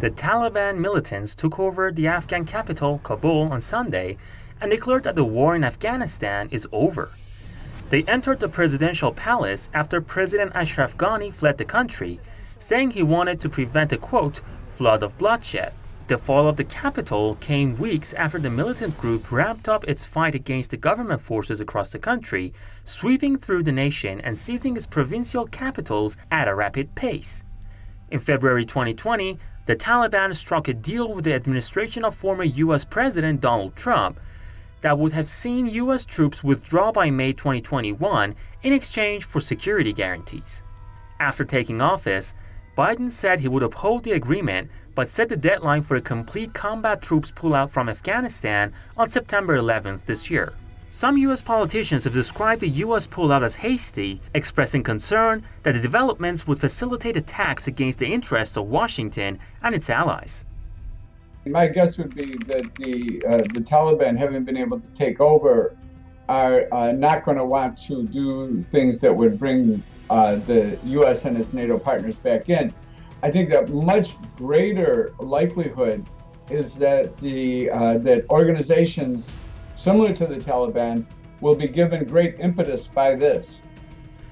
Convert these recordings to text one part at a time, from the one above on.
The Taliban militants took over the Afghan capital, Kabul, on Sunday and declared that the war in Afghanistan is over. They entered the presidential palace after President Ashraf Ghani fled the country, saying he wanted to prevent a, quote, flood of bloodshed. The fall of the capital came weeks after the militant group ramped up its fight against the government forces across the country, sweeping through the nation and seizing its provincial capitals at a rapid pace. In February 2020, the Taliban struck a deal with the administration of former U.S. President Donald Trump that would have seen U.S. troops withdraw by May 2021 in exchange for security guarantees. After taking office, Biden said he would uphold the agreement, but set the deadline for a complete combat troops pullout from Afghanistan on September 11th this year. Some U.S. politicians have described the U.S. pullout as hasty, expressing concern that the developments would facilitate attacks against the interests of Washington and its allies. My guess would be that the Taliban, having been able to take over, are not going to want to do things that would bring the U.S. and its NATO partners back in. I think that much greater likelihood is that that organizations similar to the Taliban will be given great impetus by this.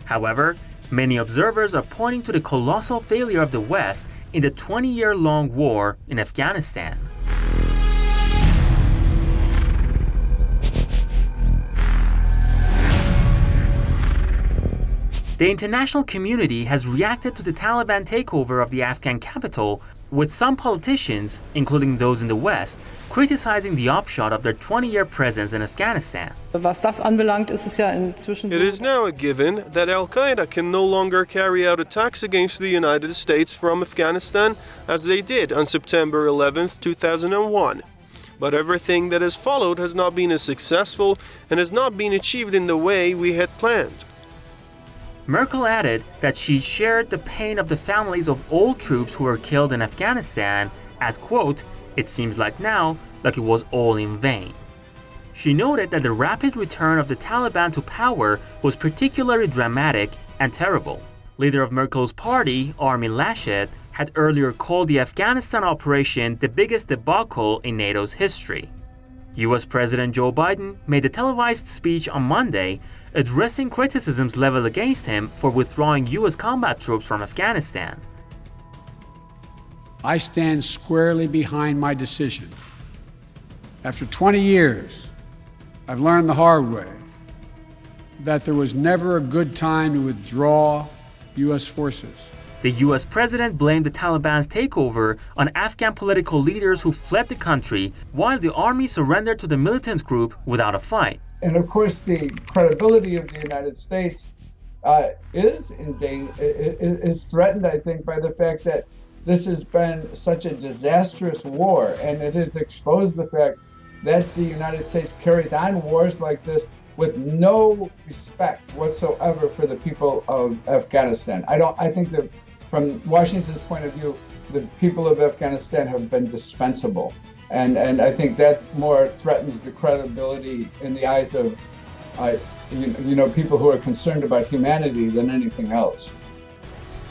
However, many observers are pointing to the colossal failure of the West in the 20-year-long war in Afghanistan. The international community has reacted to the Taliban takeover of the Afghan capital, with some politicians, including those in the West, criticizing the upshot of their 20-year presence in Afghanistan. It is now a given that Al-Qaeda can no longer carry out attacks against the United States from Afghanistan as they did on September 11, 2001. But everything that has followed has not been as successful and has not been achieved in the way we had planned. Merkel added that she shared the pain of the families of all troops who were killed in Afghanistan as, quote, it seems like now, like it was all in vain. She noted that the rapid return of the Taliban to power was particularly dramatic and terrible. Leader of Merkel's party, Armin Laschet, had earlier called the Afghanistan operation the biggest debacle in NATO's history. U.S. President Joe Biden made a televised speech on Monday addressing criticisms leveled against him for withdrawing U.S. combat troops from Afghanistan. I stand squarely behind my decision. After 20 years, I've learned the hard way that there was never a good time to withdraw U.S. forces. The U.S. president blamed the Taliban's takeover on Afghan political leaders who fled the country, while the army surrendered to the militant group without a fight. And of course, the credibility of the United States is in danger, is threatened, I think, by the fact that this has been such a disastrous war, and it has exposed the fact that the United States carries on wars like this with no respect whatsoever for the people of Afghanistan. I think that from Washington's point of view, the people of Afghanistan have been dispensable. And I think that more threatens the credibility in the eyes of people who are concerned about humanity than anything else.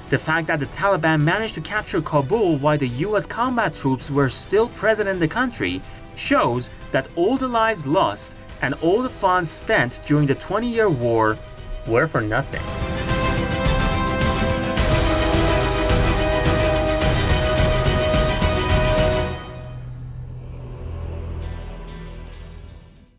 The fact that the Taliban managed to capture Kabul while the U.S. combat troops were still present in the country shows that all the lives lost and all the funds spent during the 20-year war were for nothing.